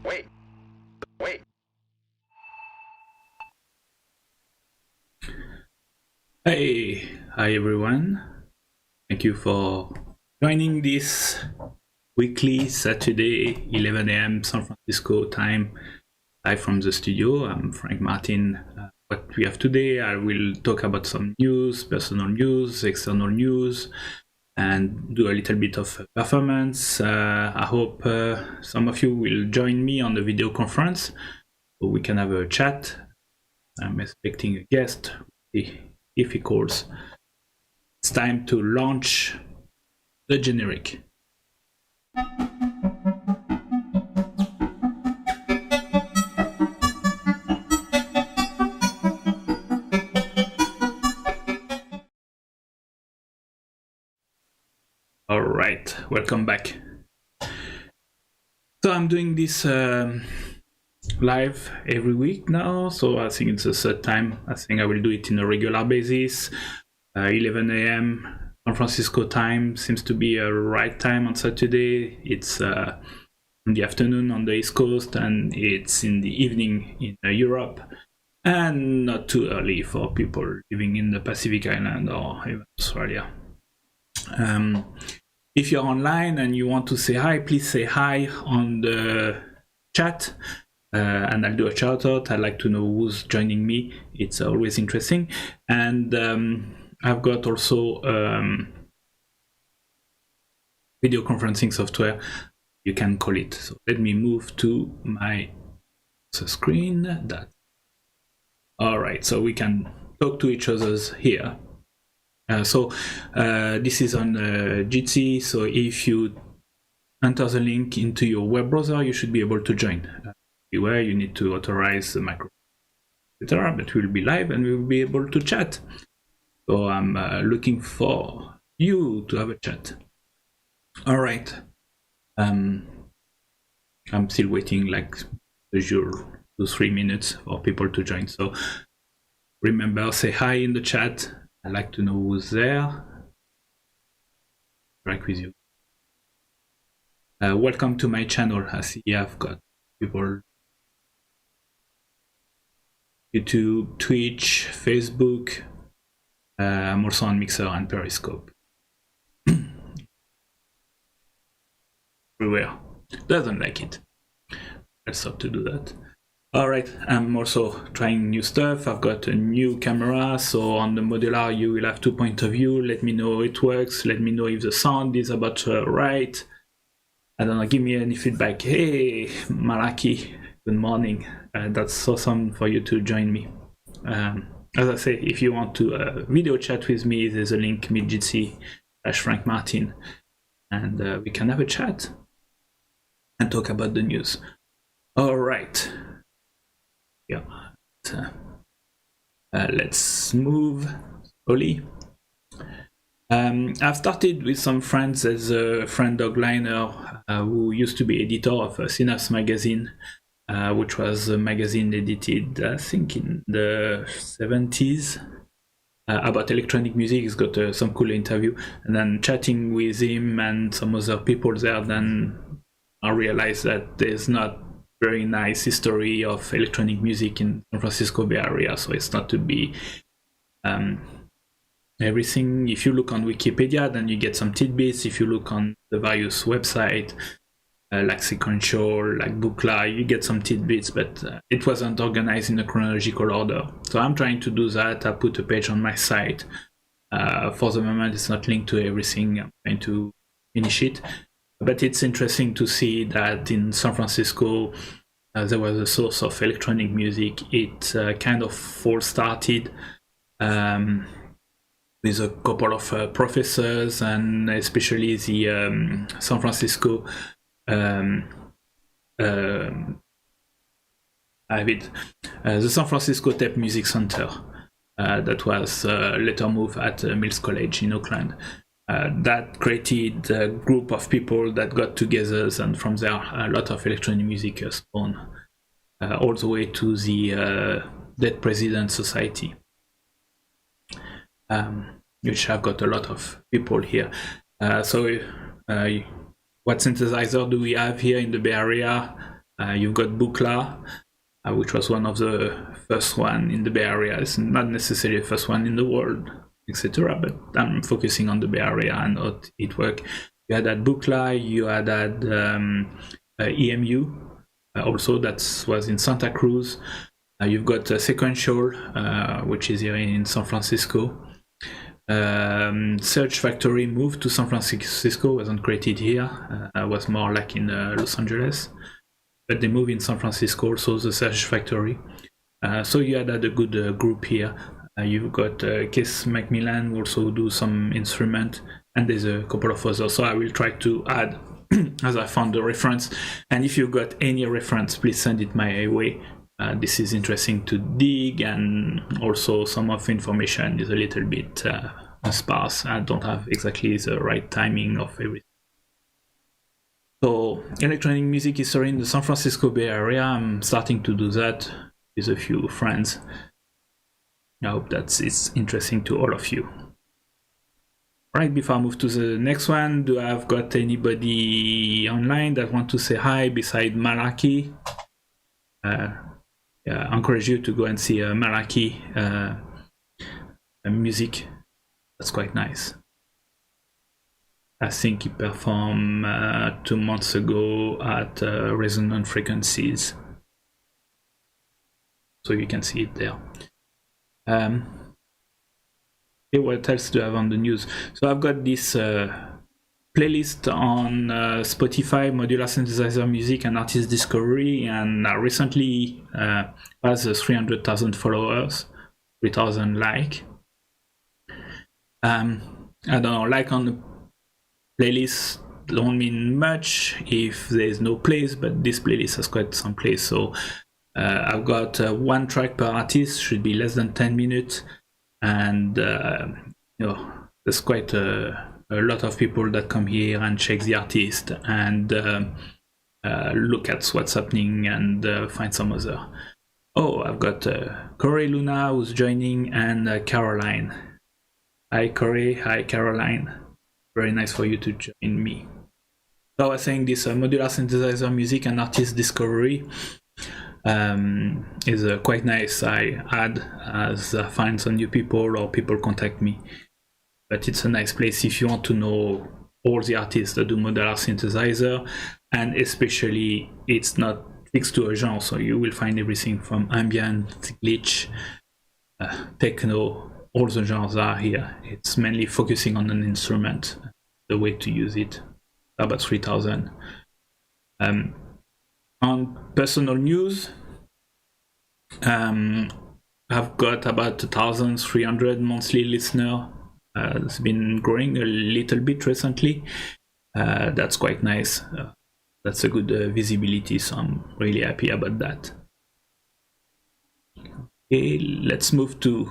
Wait, wait. Hi everyone. Thank you for joining this weekly Saturday 11 a.m. San Francisco time, live from the studio. I'm Franck Martin. What we have today, I will talk about some news, personal news, external news, and do a little bit of performance. I hope some of you will join me on the video conference so we can have a chat. I'm expecting a guest if he calls. It's time to launch the generic. All right, welcome back. So I'm doing this live every week now, so I think it's the third time. I think I will do it in a regular basis. 11 a.m. San Francisco time seems to be a right time on Saturday. It's in the afternoon on the East Coast, and it's in the evening in Europe, and not too early for people living in the Pacific Island or even Australia. If you're online and you want to say hi, please say hi on the chat, and I'll do a shout out. I'd like to know who's joining me. It's always interesting. And I've got also video conferencing software, you can call it. So let me move to my screen. All right, so we can talk to each other here. This is on Jitsi, so if you enter the link into your web browser, you should be able to join. Beware, you need to authorize the microphone, etc., but we'll be live and we'll be able to chat. So I'm looking for you to have a chat. All right. I'm still waiting, like usual, 2-3 minutes for people to join. So remember, say hi in the chat. I'd like to know who's there. Right with you. Welcome to my channel. I see I've got people. YouTube, Twitch, Facebook. I'm also on Mixer and Periscope. Everywhere. Doesn't like it. I'll stop to do that. All right, I'm also trying new stuff. I've got a new camera, so on the Modular you will have 2 points of view. Let me know it works. Let me know if the sound is about right. I don't know, give me any feedback. Hey, Malaki, good morning. That's awesome for you to join me. As I say, if you want to video chat with me, there's a link, Jitsi/Franck Martin, and we can have a chat and talk about the news. All right. Yeah, let's move slowly. I've started with some friends. There's a friend, Doug Liner, who used to be editor of Synapse magazine, which was a magazine edited, I think, in the 70s, about electronic music. He's got some cool interview. And then chatting with him and some other people there, then I realized that there's not very nice history of electronic music in San Francisco Bay Area, so it's not to be everything. If you look on Wikipedia, then you get some tidbits. If you look on the various websites, like Sequential, like Bookla, you get some tidbits, but it wasn't organized in a chronological order. So I'm trying to do that. I put a page on my site. For the moment, it's not linked to everything. I'm trying to finish it. But it's interesting to see that in San Francisco, there was a source of electronic music. It kind of all started with a couple of professors, and especially the San Francisco the San Francisco Tape Music Center that was later moved at Mills College in Oakland. That created a group of people that got together, and from there a lot of electronic music spawned, all the way to the Dead President Society, which have got a lot of people here. What synthesizer do we have here in the Bay Area? You've got Buchla, which was one of the first one in the Bay Area. It's not necessarily the first one in the world, etc. But I'm focusing on the Bay Area and how it worked. You had that Buchla, you had that EMU, also that was in Santa Cruz. You've got Sequential, which is here in San Francisco. Search Factory moved to San Francisco, wasn't created here, was more like in Los Angeles. But they moved in San Francisco, also the Search Factory. So you had a good group here. You've got Case Macmillan, who also do some instrument, and there's a couple of others. So I will try to add as I found the reference. And if you've got any reference, please send it my way. This is interesting to dig, and also some of information is a little bit sparse. I don't have exactly the right timing of everything. So electronic music history in the San Francisco Bay Area, I'm starting to do that with a few friends. I hope that it's interesting to all of you. Right, before I move to the next one, do I've got anybody online that want to say hi beside Malaki? Yeah, I encourage you to go and see Malaki music. That's quite nice. I think he performed 2 months ago at Resonant Frequencies. So you can see it there. Okay, what else do I have on the news? So I've got this playlist on Spotify, Modular Synthesizer Music and Artist Discovery, and recently has 300,000 followers, 3,000 like. I don't know, like on the playlist don't mean much if there's no plays, but this playlist has quite some plays. So I've got 1 track per artist, should be less than 10 minutes, and you know, there's quite a lot of people that come here and check the artist and look at what's happening and find some other. Oh, I've got Corey Luna who's joining, and Caroline. Hi Corey, hi Caroline. Very nice for you to join me. So I was saying this Modular Synthesizer Music and Artist Discovery is quite nice. I add as I find some new people or people contact me. But it's a nice place if you want to know all the artists that do modular synthesizer, and especially it's not fixed to a genre, so you will find everything from ambient, glitch, techno, all the genres are here. It's mainly focusing on an instrument, the way to use it. About 3,000. On personal news, I've got about 1,300 monthly listeners. It's been growing a little bit recently. That's quite nice. That's a good visibility, so I'm really happy about that. Okay, let's move to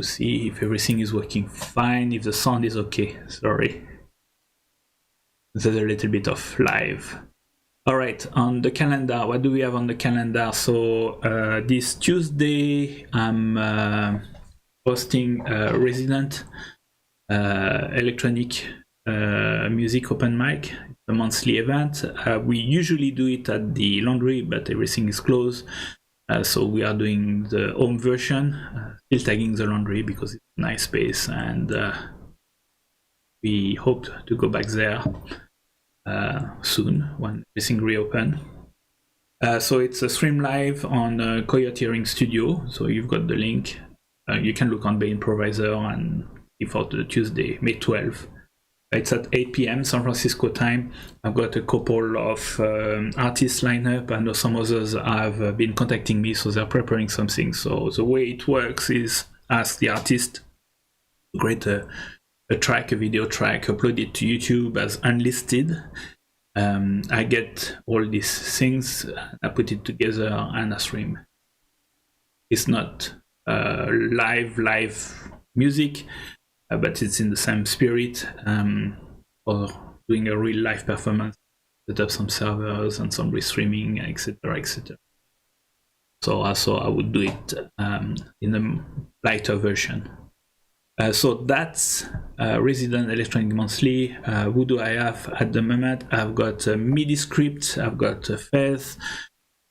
see if everything is working fine, if the sound is okay. Sorry, there's a little bit of live. All right, on the calendar, what do we have on the calendar? So this Tuesday, I'm hosting a resident electronic music open mic, a monthly event. We usually do it at the laundry, but everything is closed. So we are doing the home version, still tagging the laundry because it's a nice space, and we hope to go back there soon when everything reopen. So it's a stream live on Coyote Ring Studio, so you've got the link. You can look on Bay Improviser and default to Tuesday, May 12th. It's at 8 p.m. San Francisco time. I've got a couple of artists lined up. I know some others have been contacting me, so they're preparing something. So the way it works is ask the artist to create a track, a video track, upload it to YouTube as unlisted. I get all these things, I put it together and I stream. It's not live music, but it's in the same spirit, or doing a real live performance, set up some servers and some restreaming, etc., etc. So also I would do it in a lighter version. So that's Resident Electronic Monthly. Who do I have at the moment? I've got MIDI script, I've got Fez.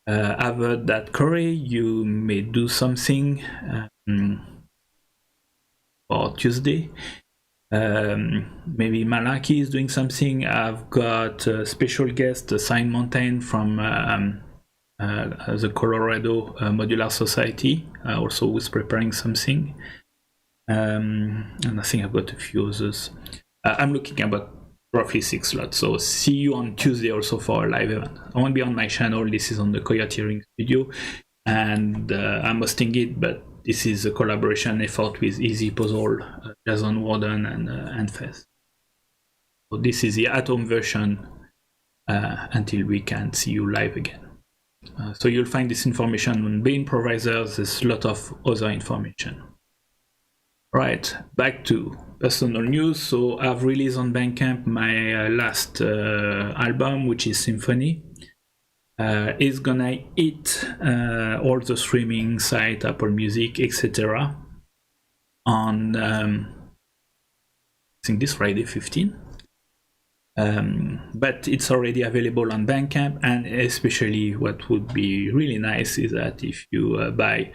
I've heard that Corey, you may do something for Tuesday. Maybe Malaki is doing something. I've got a special guest, Sign Mountain from the Colorado Modular Society, also who's preparing something. And I think I've got a few others. I'm looking about roughly 6 slots, so see you on Tuesday also for a live event. I won't be on my channel, this is on the Coyote Ring Studio, and I'm hosting it, but this is a collaboration effort with Easy Puzzle, Jason Warden, and Fez. So this is the at-home version until we can see you live again. So you'll find this information on Bean Improvisers, there's a lot of other information. Right, back to personal news. So I've released on Bandcamp my last album, which is Symphony. It's gonna hit all the streaming site, Apple Music, etc. on I think this Friday 15. But it's already available on Bandcamp, and especially what would be really nice is that if you buy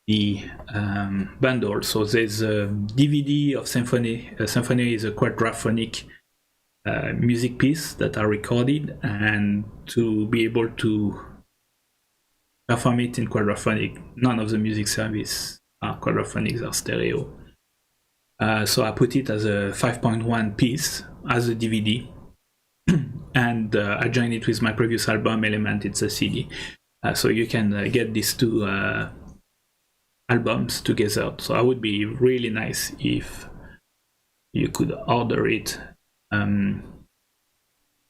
the bundle. So there's a DVD of Symphony. Symphony is a quadraphonic music piece that are recorded, and to be able to perform it in quadraphonic, none of the music service are quadraphonics, are stereo. So I put it as a 5.1 piece as a DVD, and I joined it with my previous album, Element. It's a CD. So you can get these two albums together. So it would be really nice if you could order it and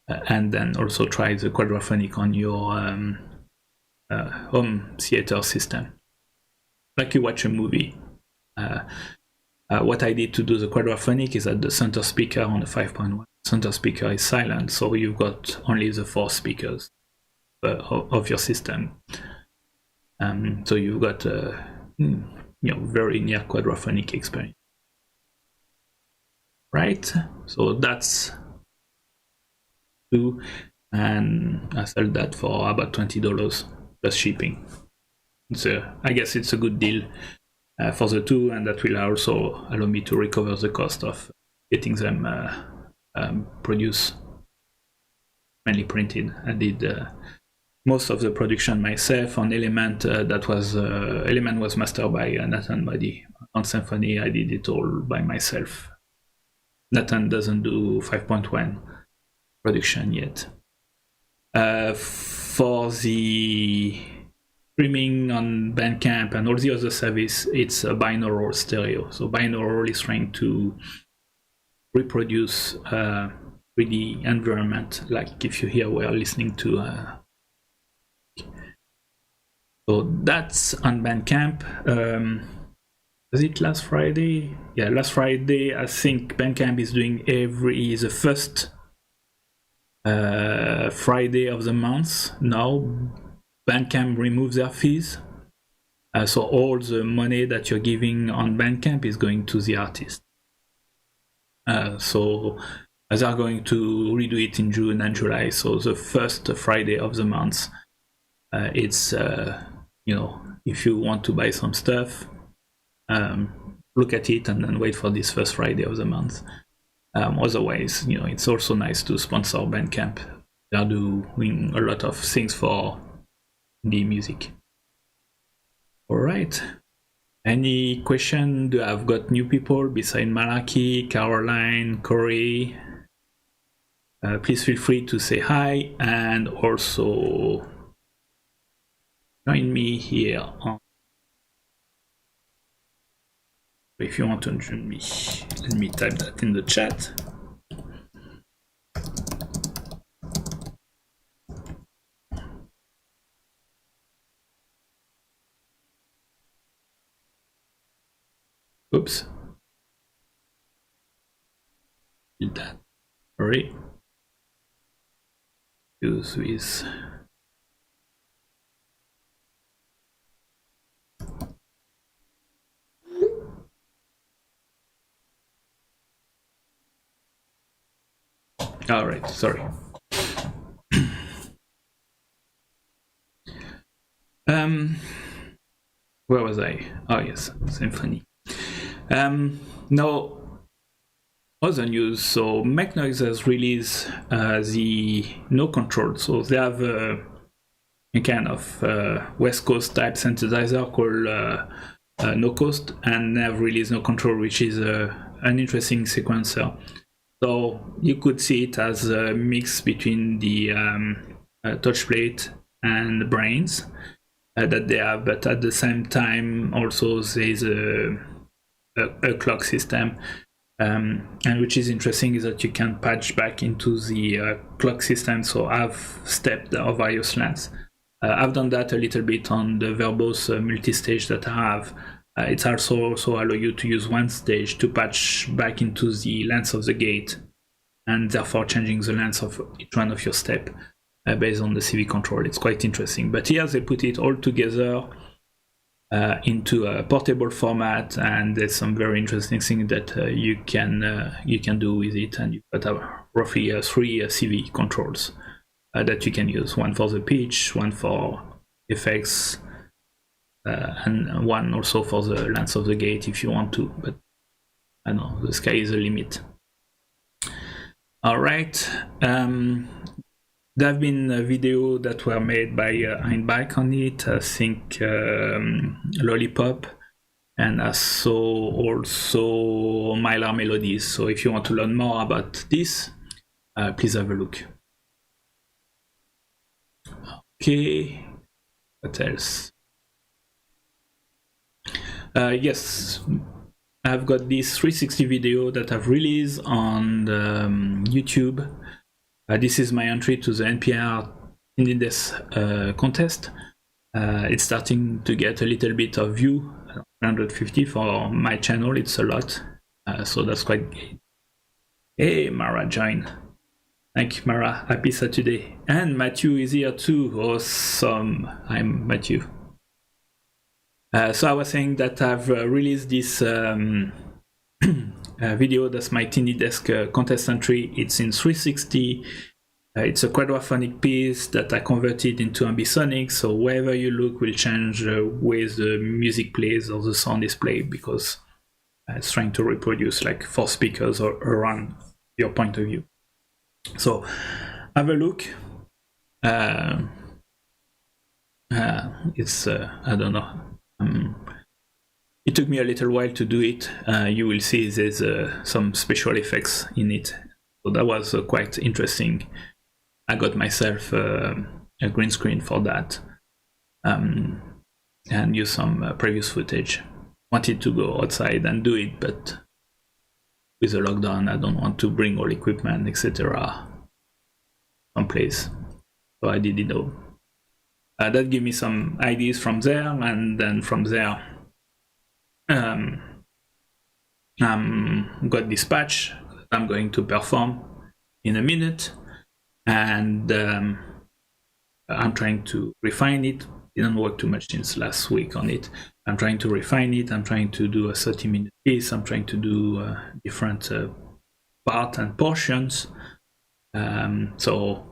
then also try the quadraphonic on your home theater system, like you watch a movie. What I did to do the quadraphonic is that the center speaker on the 5.1 center speaker is silent, so you've got only the 4 speakers of your system. So you've got very near quadraphonic experience, right? So that's two, and I sell that for about $20 plus shipping. So I guess it's a good deal for the two, and that will also allow me to recover the cost of getting them produced, mainly printed. I did most of the production myself on Element. Element was mastered by Nathan Buddy. On Symphony, I did it all by myself. Nathan doesn't do 5.1 production yet. For the streaming on Bandcamp and all the other service, it's a binaural stereo. So binaural is trying to reproduce 3D environment, like if you hear we're listening to. So that's on Bandcamp. Was it last Friday? Yeah, last Friday. I think Bandcamp is doing the first Friday of the month now. Bandcamp removes their fees, so all the money that you're giving on Bandcamp is going to the artist. So they are going to redo it in June and July. So the first Friday of the month, it's if you want to buy some stuff, look at it and then wait for this first Friday of the month. Otherwise, it's also nice to sponsor Bandcamp. They are doing a lot of things for indie music. All right. Any question? I've got new people beside Malaki, Caroline, Corey. Please feel free to say hi, and also join me here on. If you want to join me, let me type that in the chat. Oops. Did that. Sorry. Use with. All right, sorry. Where was I? Oh yes, symphony. Now, other news. So Make Noise has released the No Control. So they have a kind of West Coast type synthesizer called No Coast, and they have released No Control, which is an interesting sequencer. So you could see it as a mix between the touch plate and the brains that they have, but at the same time also there's a clock system, and which is interesting is that you can patch back into the clock system, so I've stepped of various lengths. I've done that a little bit on the verbose multi-stage that I have. It's also allow you to use one stage to patch back into the length of the gate, and therefore changing the length of each one of your step based on the CV control. It's quite interesting. But here they put it all together into a portable format, and there's some very interesting things that you can do with it, and you've got roughly 3 CV controls that you can use. One for the pitch, one for effects, and one also for the length of the gate if you want to, but I know the sky is the limit. Alright, there have been videos that were made by Einbach on it, I think Lollipop, and I saw also Mylar Melodies. So if you want to learn more about this, please have a look. Okay, what else? Yes, I've got this 360 video that I've released on YouTube. This is my entry to the NPR Indie Desk contest. It's starting to get a little bit of view, 150 for my channel, it's a lot. So that's quite great. Hey, Mara join. Thank you, Mara. Happy Saturday. And Matthew is here too. Awesome. I'm Matthew. So I was saying that I've released this video. That's my Indie Desk contest entry. It's in 360. It's a quadraphonic piece that I converted into ambisonic. So wherever you look will change with the music plays or the sound is played, because it's trying to reproduce like 4 speakers around your point of view. So have a look. It's I don't know. It took me a little while to do it. You will see there's some special effects in it, so that was quite interesting. I got myself a green screen for that, and use some previous footage. Wanted to go outside and do it, but with the lockdown I don't want to bring all equipment, etc. someplace, so I did it all. That gave me some ideas from there, and then from there got this patch that I'm going to perform in a minute, and I'm trying to refine it. Didn't work too much since last week on it. I'm trying to refine it. I'm trying to do a 30-minute piece. I'm trying to do different parts and portions. So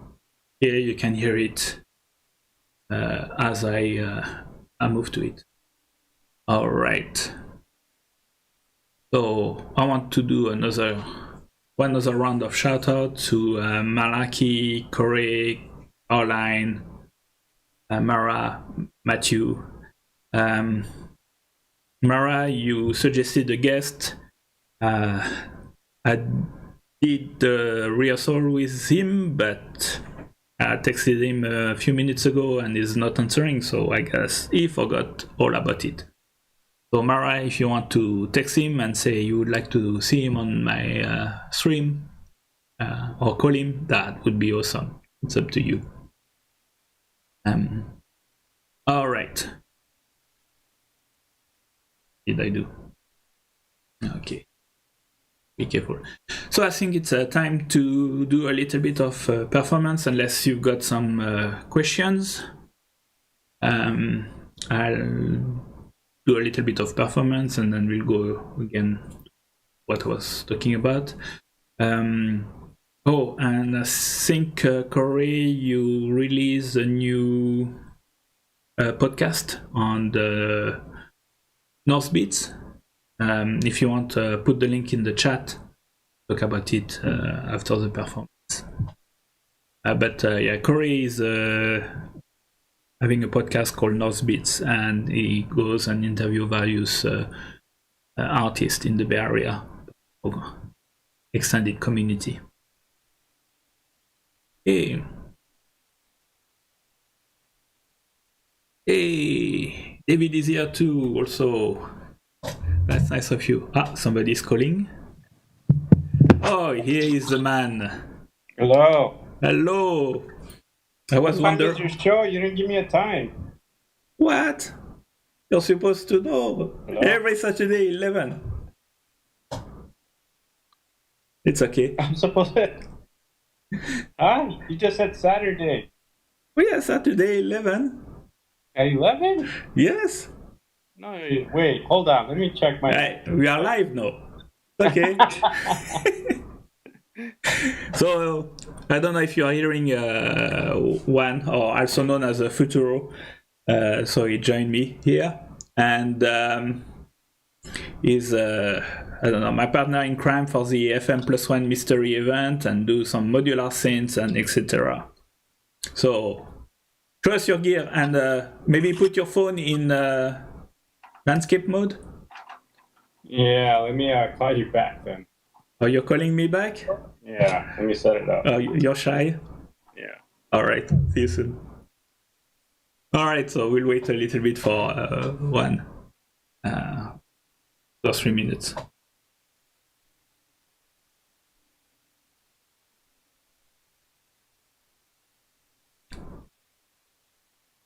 here you can hear it as I move to it. All right. So I want to do one other round of shout out to Malaki, Corey, Caroline, Mara, Matthew. Mara, you suggested a guest. I did the rehearsal with him, but I texted him a few minutes ago and he's not answering, so I guess he forgot all about it. So Mara, if you want to text him and say you would like to see him on my stream, or call him, that would be awesome. It's up to you. All right. What did I do? Okay. Be careful. So I think it's time to do a little bit of performance, unless you've got some questions. I'll do a little bit of performance and then we'll go again what I was talking about. Oh, and I think Corey, you release a new podcast on the North Beats. If you want, put the link in the chat. Talk about it after the performance. But yeah, Corey is having a podcast called North Beats, and he goes and interviews various artists in the Bay Area, extended community. Hey, David is here too. Also, that's nice of you. Somebody's calling. Oh, here is the man. Hello. Hello. I was wondering. What time is your show? You didn't give me a time. What? You're supposed to know. Hello? Every Saturday, 11. It's okay. I'm supposed to. Huh? You just said Saturday. Oh yeah, Saturday, 11. At 11? Yes. No, wait, hold on. Let me check my. We are live now. Okay. So, I don't know if you are hearing Juan, or also known as Phuturo. So he joined me here. And he's, I don't know, my partner in crime for the FM Plus One mystery event and do some modular synths and etc. So, show us your gear and maybe put your phone in landscape mode. Yeah, let me call you back then. Oh, you're calling me back? Yeah, let me set it up. Oh, you're shy? Yeah. All right, see you soon. All right, so we'll wait a little bit for 1 or 3 minutes.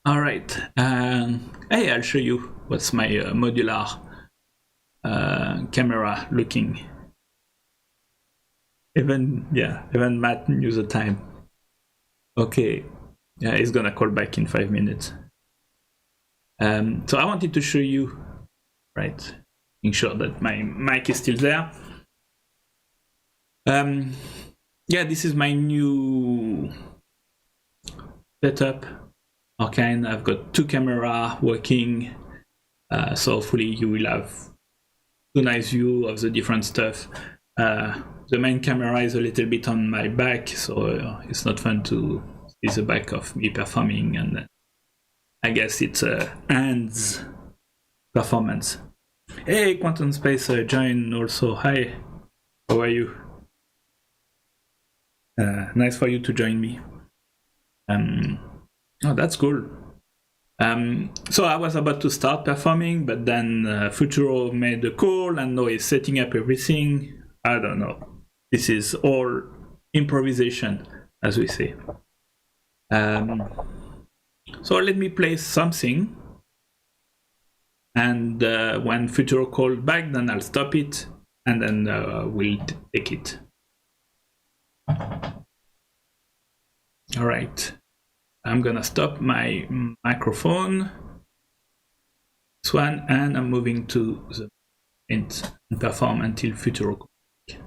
All right, hey, I'll show you what's my modular camera looking. Even Matt knew the time. Okay, yeah, he's gonna call back in 5 minutes. So I wanted to show you, right, make sure that my mic is still there. Yeah, this is my new setup. Okay, I've got 2 cameras working, so hopefully you will have a nice view of the different stuff. The main camera is a little bit on my back, so it's not fun to see the back of me performing, and I guess it's a hands performance. Hey, Quantum Space join also. Hi, how are you? Nice for you to join me. Oh, that's cool. So I was about to start performing, but then Phuturo made a call and now he's setting up everything. I don't know. This is all improvisation, as we say. So let me play something. And when Phuturo called back, then I'll stop it and then we'll take it. All right. I'm gonna stop my microphone. This one, and I'm moving to the int and perform until Phuturo comes back.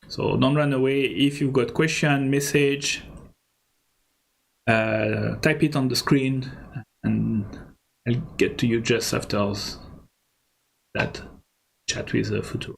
So don't run away. If you've got question, message, type it on the screen, and I'll get to you just after that chat with Phuturo.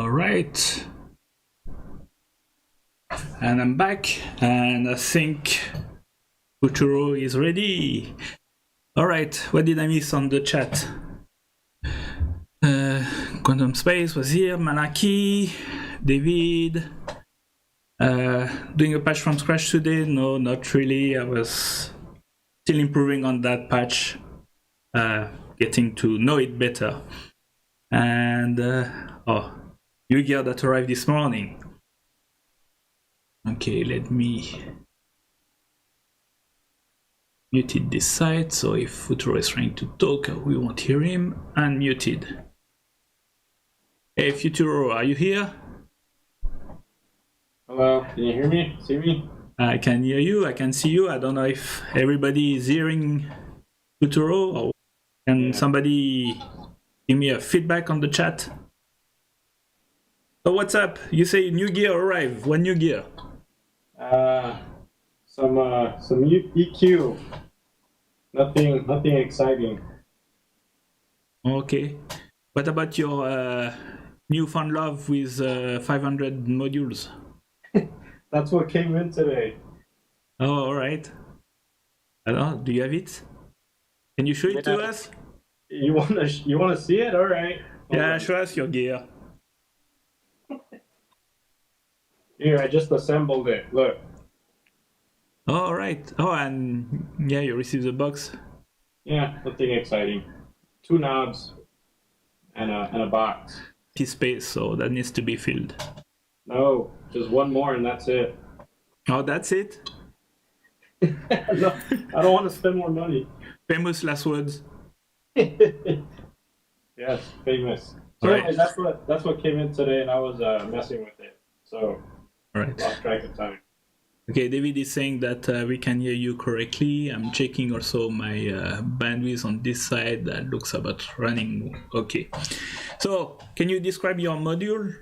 All right. And I'm back, and I think Phuturo is ready. All right, what did I miss on the chat? Quantum Space was here, Malaki, David. Doing a patch from scratch today? No, not really. I was still improving on that patch, getting to know it better. And new gear that arrived this morning. Okay, let me muted this side, so if Phuturo is trying to talk, we won't hear him. Unmuted. Hey Phuturo, are you here? Hello, can you hear me? See me? I can hear you, I can see you. I don't know if everybody is hearing Phuturo, or can somebody give me a feedback on the chat? So what's up? You say new gear arrived. What new gear? Some EQ. Nothing exciting. Okay. What about your newfound love with 500 modules? That's what came in today. Oh, all right. I don't know. Do you have it? Can you show it to us? You wanna see it? All right. Yeah, show us your gear. Here, I just assembled it. Look. Oh, all right. Oh, and yeah, you received the box. Yeah, nothing exciting. 2 knobs and a box. Space, so that needs to be filled. No, just one more and that's it. Oh, that's it? No, I don't want to spend more money. Famous last words. Yes, famous. So Right. anyway, that's what came in today, and I was messing with it. So lost track of time. Okay, David is saying that we can hear you correctly. I'm checking also my bandwidth on this side. That looks about running okay. So, can you describe your module,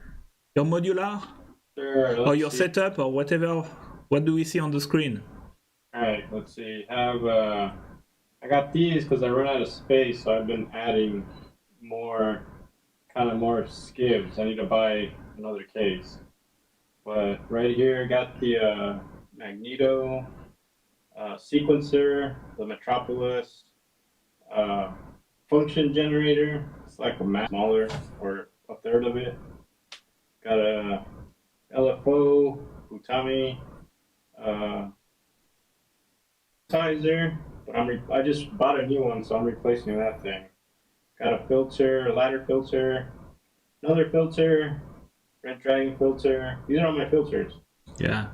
your modular, Sure, or your setup, or whatever? What do we see on the screen? All right, let's see. I got these because I run out of space, so I've been adding more skivs. I need to buy another case. But right here, I got the Magneto sequencer, the Metropolis function generator. It's like a mass smaller, or a third of it. Got a LFO, Utami synthesizer, but I just bought a new one, so I'm replacing that thing. Got a filter, a ladder filter, another filter, Red Dragon filter. These are all my filters. Yeah.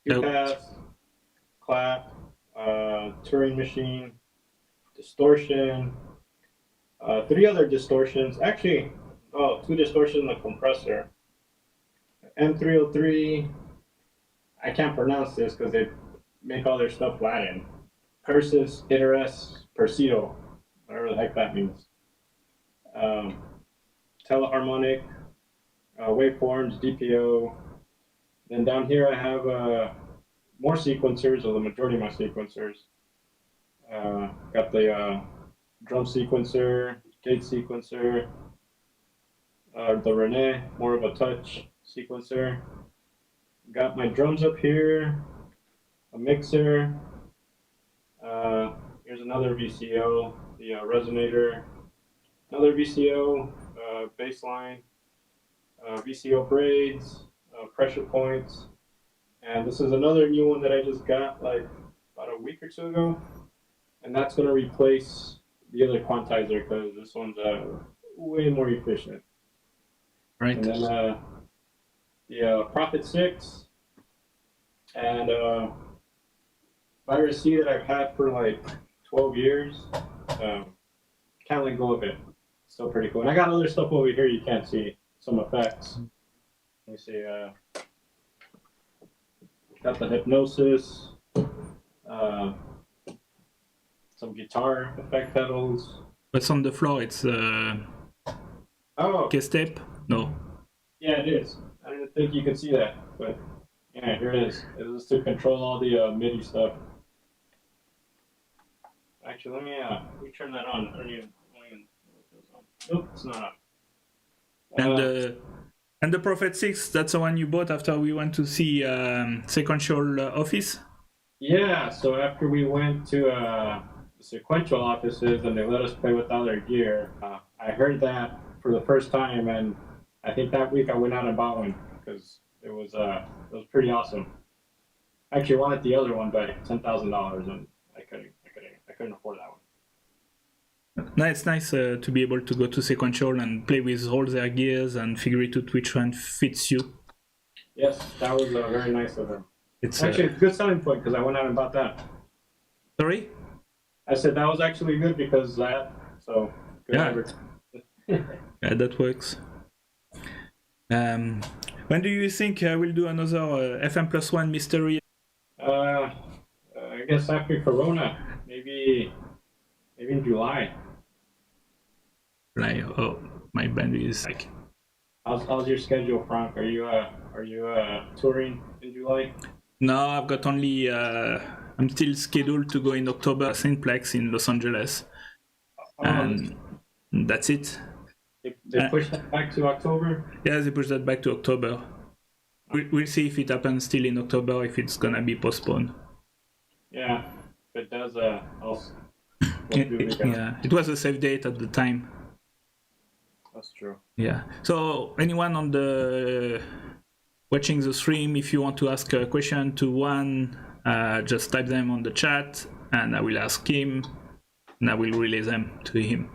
Q-Pass, clap, Turing machine, distortion, 3 other distortions. Actually, 2 distortions and a compressor. M303. I can't pronounce this because they make all their stuff Latin. Persis, Iteres, Persido, whatever the heck that means. Teleharmonic, waveforms, DPO. Then down here I have more sequencers, or the majority of my sequencers. Got the drum sequencer, gate sequencer, the Rene, more of a touch sequencer. Got my drums up here, a mixer. Here's another VCO, the resonator, another VCO, baseline, VCO braids, pressure points, and this is another new one that I just got like about a week or 2 ago, and that's going to replace the other quantizer because this one's way more efficient. Right. And then the Prophet 6 and Virus C that I've had for like 12 years. Can't let go of it. Still pretty cool. And I got other stuff over here you can't see. Some effects. Let me see. Got the Hypnosis. Some guitar effect pedals. What's on the floor? It's case tape? No. Yeah, it is. I didn't think you could see that, but yeah, here it is. It is to control all the MIDI stuff. Actually, let me turn that on. I don't even know if it was on. Nope, it's not on. And the Prophet 6, that's the one you bought after we went to see Sequential Office? Yeah, so after we went to the sequential offices and they let us play with all their gear, I heard that for the first time, and I think that week I went out and bought one because it was pretty awesome. I actually wanted the other one, but $10,000, and I couldn't afford that one. Nice to be able to go to Sequential and play with all their gears and figure it out which one fits you. Yes, that was very nice of them. It's actually a good selling point because I went out and bought that. Sorry? I said that was actually good because that, so good. Yeah. Yeah, that works. When do you think we'll do another FM+1 mystery? I guess after Corona, maybe in July. Like, oh, my band is like. How's your schedule, Franck? Are you touring in July? No, I've got only. I'm still scheduled to go in October at St. Plex in Los Angeles, and that's it. They pushed that back to October? Yeah, they pushed that back to October. We'll see if it happens still in October, if it's gonna be postponed. Yeah, if it does, yeah, it was a safe date at the time. That's true. Yeah. So anyone on the watching the stream, if you want to ask a question to Juan, just type them on the chat, and I will ask him, and I will relay them to him.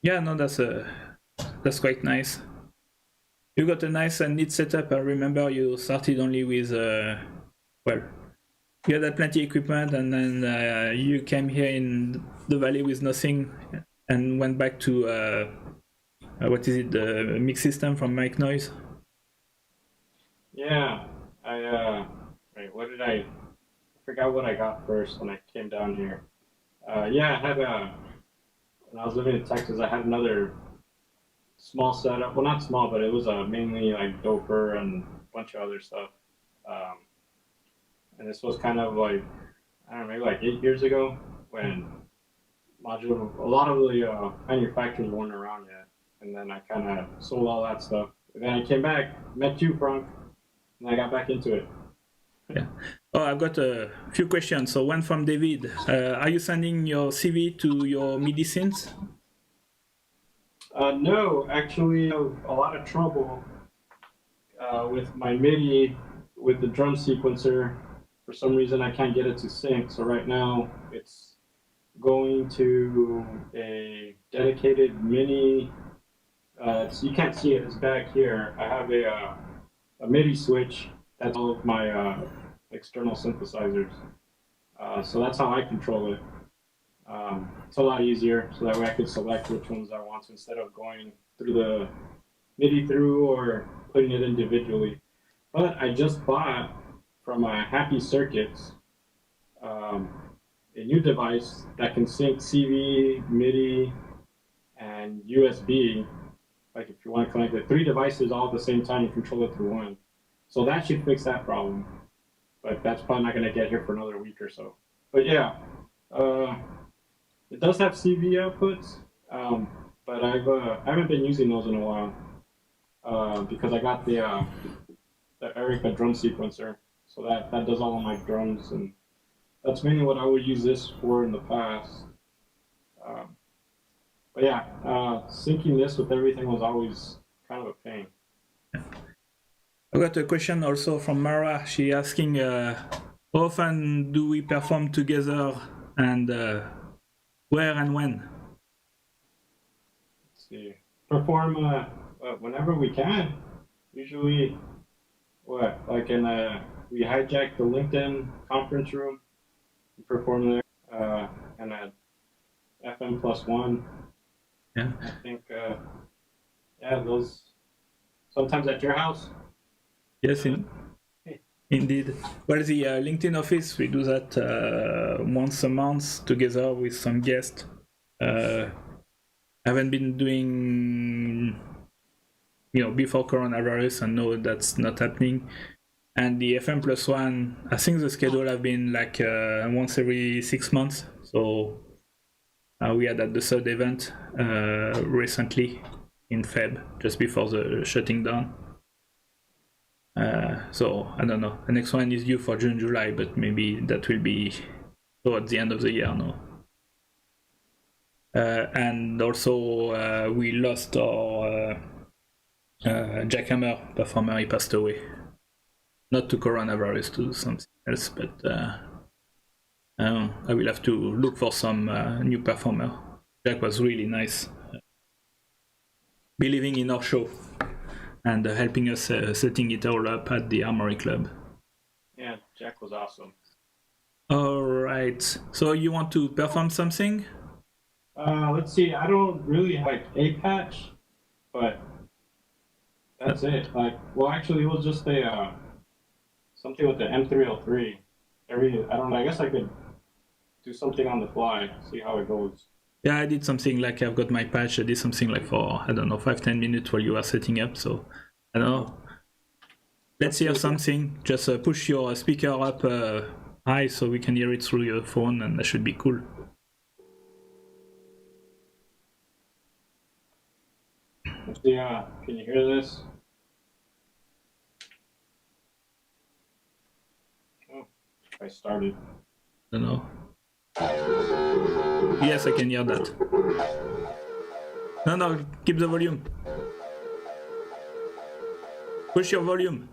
Yeah, no, that's quite nice. You got a nice and neat setup. I remember you started only with, well, you had plenty of equipment, and then you came here in the valley with nothing, and went back to, what is it, the mix system from Mike Noise? Yeah, wait, what did I forgot what I got first when I came down here. Yeah, I had when I was living in Texas, I had another small setup. Well, not small, but it was mainly like doper and a bunch of other stuff. And this was kind of like, I don't know, maybe like 8 years ago when modular, a lot of the manufacturers weren't around yet. And then I kind of sold all that stuff. And then I came back, met you, Franck, and I got back into it. Yeah. Oh, I've got a few questions. So one from David. Are you sending your CV to your MIDI synths? No, actually, I have a lot of trouble with my MIDI, with the drum sequencer. For some reason, I can't get it to sync. So right now, it's going to a dedicated mini. You can't see it. It's back here. I have a MIDI switch. That's all of my external synthesizers. So that's how I control it. It's a lot easier, so that way I could select which ones I want to instead of going through the MIDI through or putting it individually. But I just bought from Happy Circuits a new device that can sync CV, MIDI, and USB. Like if you want to connect the 3 devices all at the same time, you control it through one. So that should fix that problem. But that's probably not going to get here for another week or so. But yeah, it does have CV outputs, but I haven't been using those in a while because I got the Erica drum sequencer, so that does all of my drums, and that's mainly what I would use this for in the past. But yeah, syncing this with everything was always kind of a pain. I got a question also from Mara. She asking, how often do we perform together, and where and when? Let's see. Perform whenever we can. Usually, like we hijack the LinkedIn conference room, we perform there, and at FM+1. Yeah. I think, yeah, those, sometimes at your house. Yes, indeed. Well, the LinkedIn office, we do that once a month together with some guests. I haven't been doing, before coronavirus, and no, that's not happening. And the FM+1, I think the schedule have been like once every 6 months. So we had at the third event recently. in Feb, just before the shutting down. So I don't know. The next one is due for June, July, but maybe that will be towards the end of the year now. And also we lost our jackhammer performer. He passed away. Not to coronavirus, to something else, but I will have to look for some new performer. Jack was really nice, believing in our show and helping us setting it all up at the Armory Club. Yeah, Jack was awesome. All right. So you want to perform something? Let's see. I don't really like a patch, but that's it. Like, well, actually, we'll just say something with the M303. I don't know. I guess I could do something on the fly, see how it goes. Yeah, I did something like I've got my patch. I did something like for, I don't know, 5-10 minutes while you are setting up. So, I don't know. Let's hear something. Just push your speaker up high so we can hear it through your phone, and that should be cool. Let's see, can you hear this? Oh, I started. I don't know. Yes, I can hear that. No, keep the volume. Push your volume.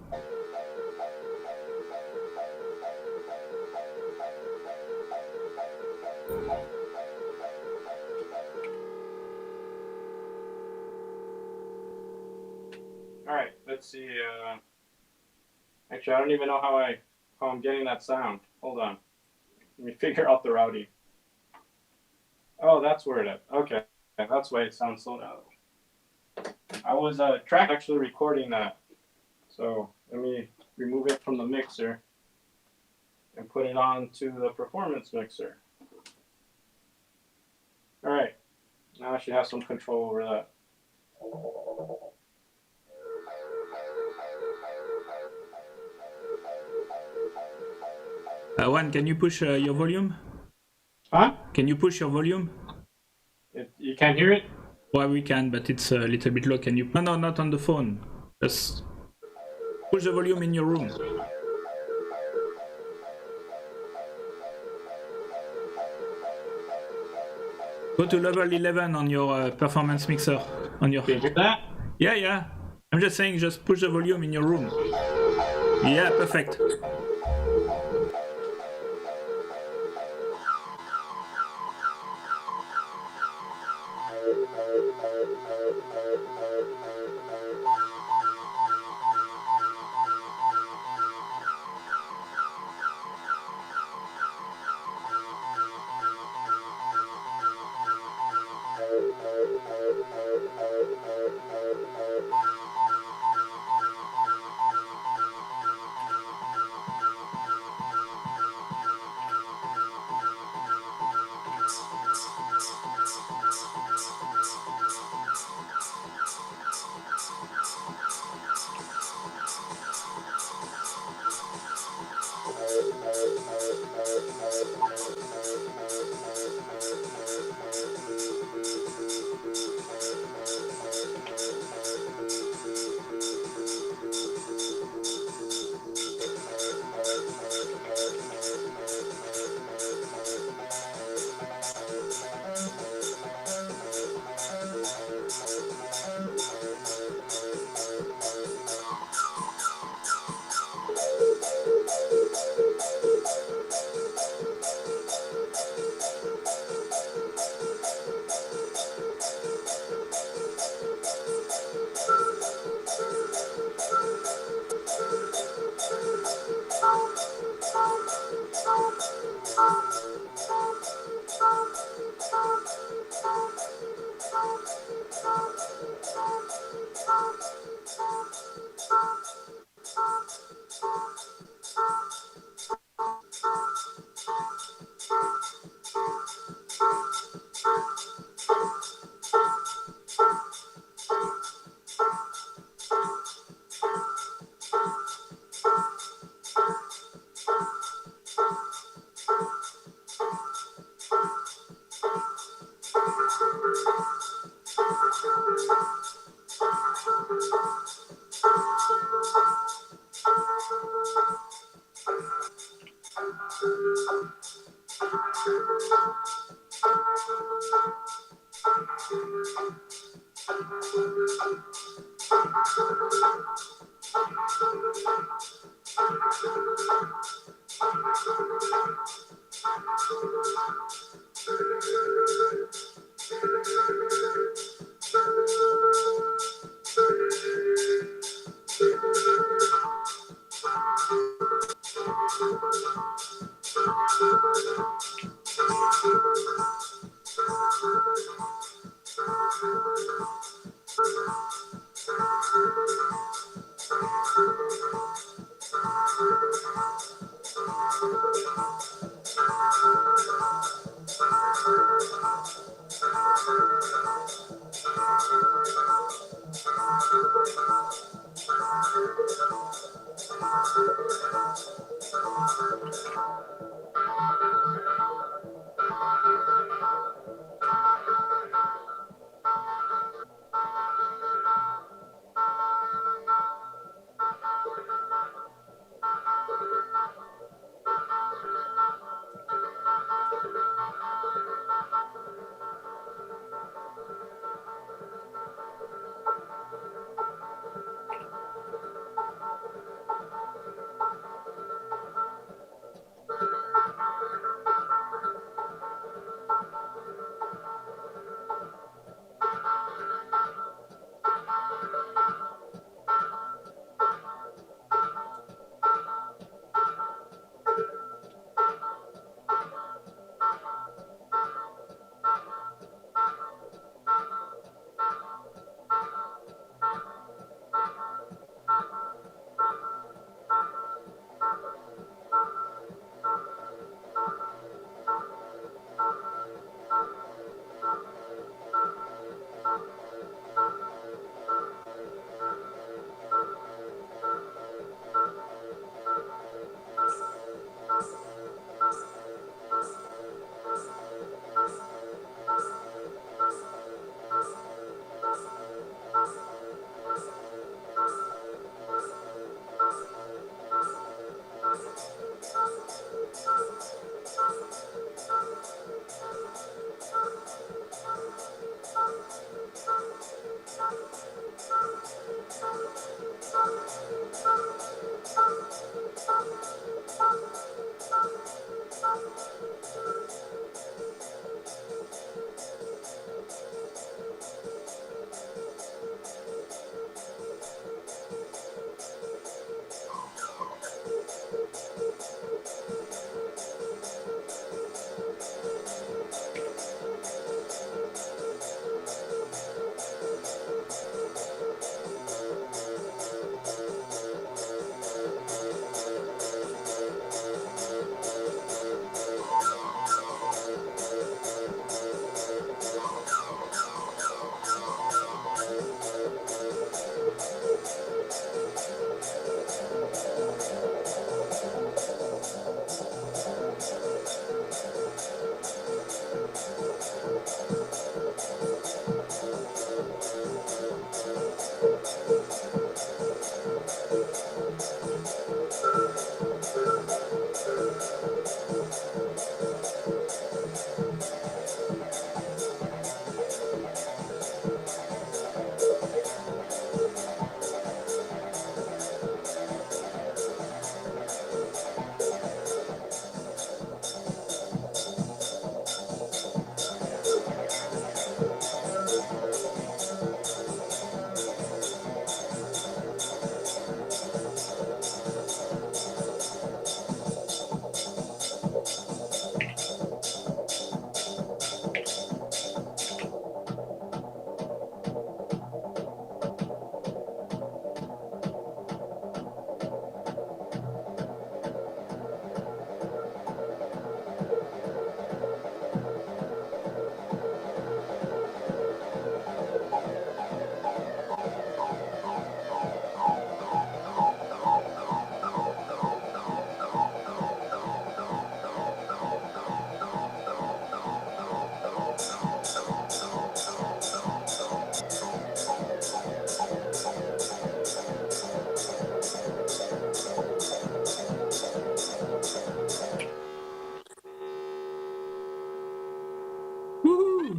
Alright, let's see. Actually, I don't even know how I'm getting that sound. Hold on. Let me figure out the routing. Oh, that's where it is. Okay, that's why it sounds so loud. I was actually recording that. So let me remove it from the mixer and put it onto the performance mixer. All right, now I should have some control over that. Juan, can you push your volume? Huh? Can you push your volume? You can't hear it? Well, we can, but it's a little bit low. Can you? No, not on the phone. Just push the volume in your room. Go to level 11 on your performance mixer. On your. Can you hear that? Yeah. I'm just saying, just push the volume in your room. Yeah, perfect.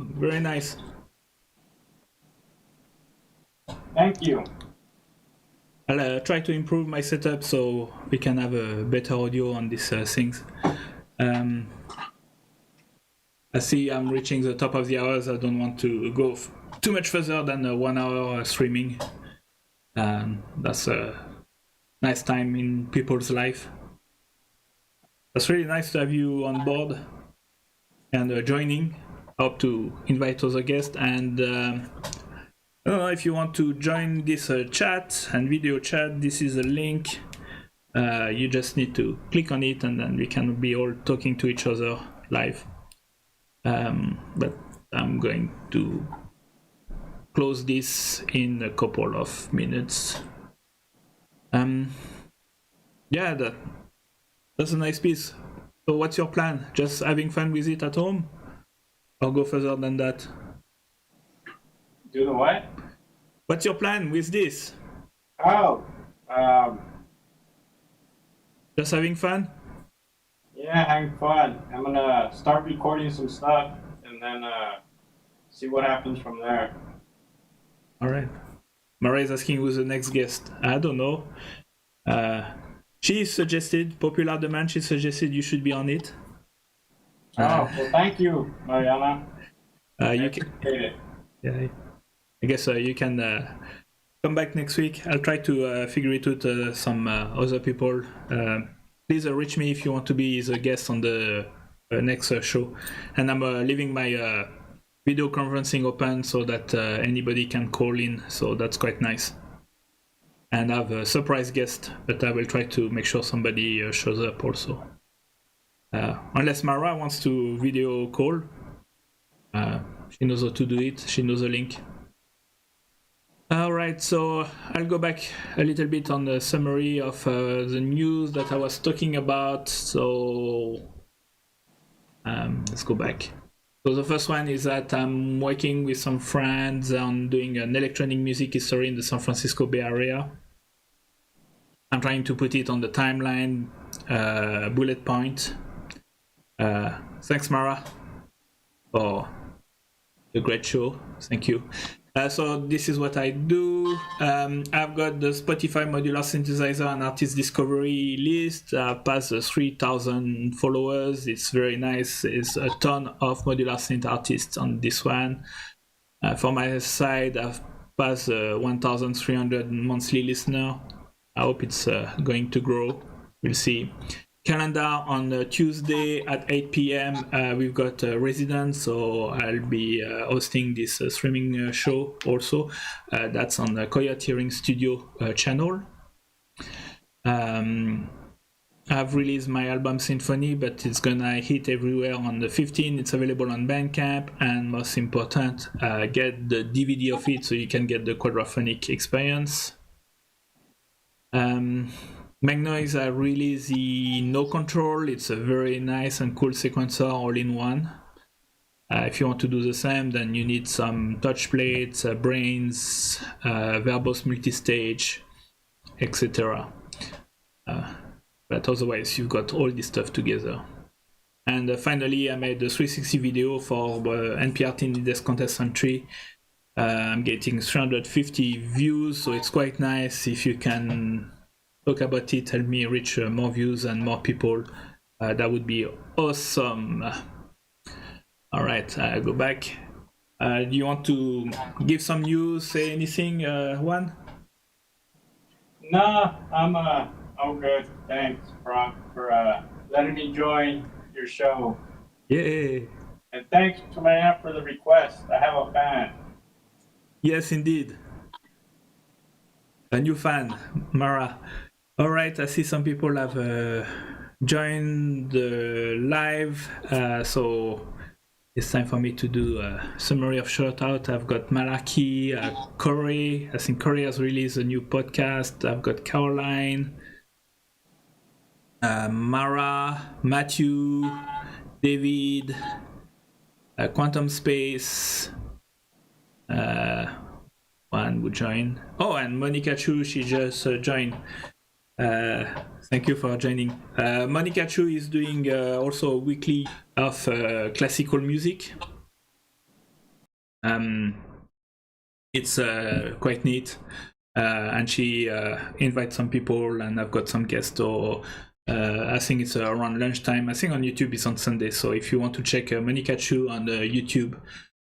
amazing. Very nice. Thank you. I'll try to improve my setup so we can have a better audio on these things. I see I'm reaching the top of the hours. I don't want to go too much further than 1 hour streaming. That's a nice time in people's life. That's really nice to have you on board and joining. I hope to invite other guests. And I don't know if you want to join this chat and video chat. This is a link. You just need to click on it and then we can be all talking to each other live. But I'm going to close this in a couple of minutes. Yeah, that's a nice piece. So what's your plan? Just having fun with it at home? Or go further than that? Do the what? What's your plan with this? Oh, Just having fun? yeah, having fun. I'm gonna start recording some stuff and then see what happens from there. All right. Mara is asking who's the next guest. I don't know. She suggested, Popular Demand, she suggested you should be on it. Oh, well, thank you, Mariana. You can, Appreciate it. yeah, I guess you can come back next week. I'll try to figure it out some other people. Please reach me if you want to be the guest on the next show. And I'm leaving my video conferencing open so that anybody can call in. So that's quite nice. And I have a surprise guest, but I will try to make sure somebody shows up also. Unless Mara wants to video call. She knows how to do it. She knows the link. Alright, so I'll go back a little bit on the summary of the news that I was talking about. So let's go back. So the first one is that I'm working with some friends on doing an electronic music history in the San Francisco Bay Area. I'm trying to put it on the timeline, bullet point. Thanks, Mara, for the great show. Thank you. So this is what I do. I've got the Spotify Modular Synthesizer and Artist Discovery list. Past the 3,000 followers. It's very nice. It's a ton of modular synth artists on this one. For my side, I've passed 1,300 monthly listeners. I hope it's going to grow. We'll see. Calendar on Tuesday at 8 p.m. We've got residents, so I'll be hosting this streaming show also. That's on the Coyote Hearing Studio channel. I've released my album Symphony, but it's gonna hit everywhere on the 15th. It's available on Bandcamp, and most important, get the DVD of it so you can get the quadraphonic experience. Magnoise released the No Control. It's a very nice and cool sequencer all in one. If you want to do the same, then you need some touch plates, brains, verbose multistage, etc. But otherwise, you've got all this stuff together. And finally, I made the 360 video for NPR Teen Desk Contest Entry. I'm getting 350 views, so it's quite nice. If you can talk about it, help me reach more views and more people. That would be awesome. All right, go back. Do you want to give some news, say anything, Juan? No, I'm good. Thanks, Franck, for letting me join your show. Yay! And thanks to Marianne for the request. I have a fan. Yes, indeed. A new fan, Mara. All right, I see some people have joined the live, so it's time for me to do a summary of shout out. I've got Malaki, Corey. I think Corey has released a new podcast. I've got Caroline, Mara, Matthew, David, Quantum Space. One would join. Oh, and Monica Chu, she just joined. Thank you for joining. Monica Chu is doing also a weekly of classical music. It's quite neat, and she invites some people, and I've got some guests. So I think it's around lunchtime. I think on YouTube it's on Sunday. So if you want to check Monica Chu on YouTube,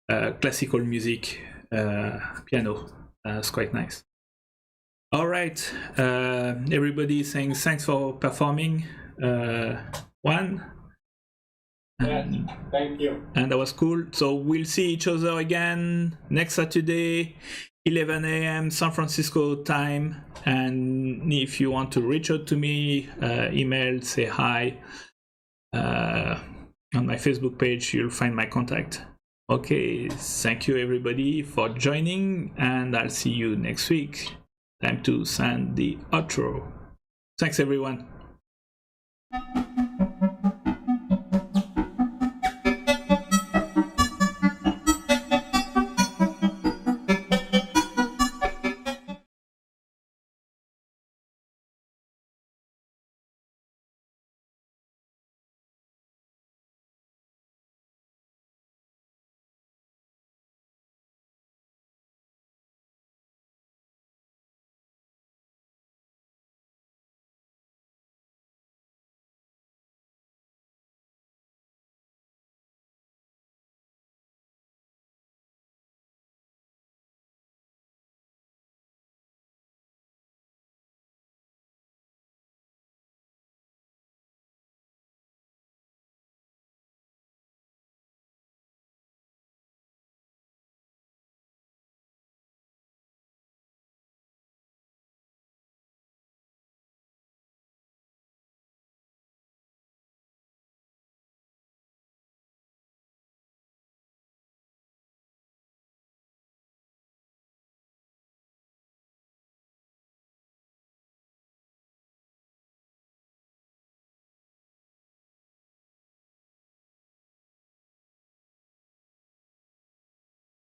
classical music, piano, it's quite nice. All right, everybody saying thanks for performing. Juan. Yes, thank you. And that was cool. So we'll see each other again next Saturday, 11 a.m. San Francisco time. And if you want to reach out to me, email, say hi. On my Facebook page, you'll find my contact. Okay, thank you everybody for joining, and I'll see you next week. Time to send the outro. Thanks everyone.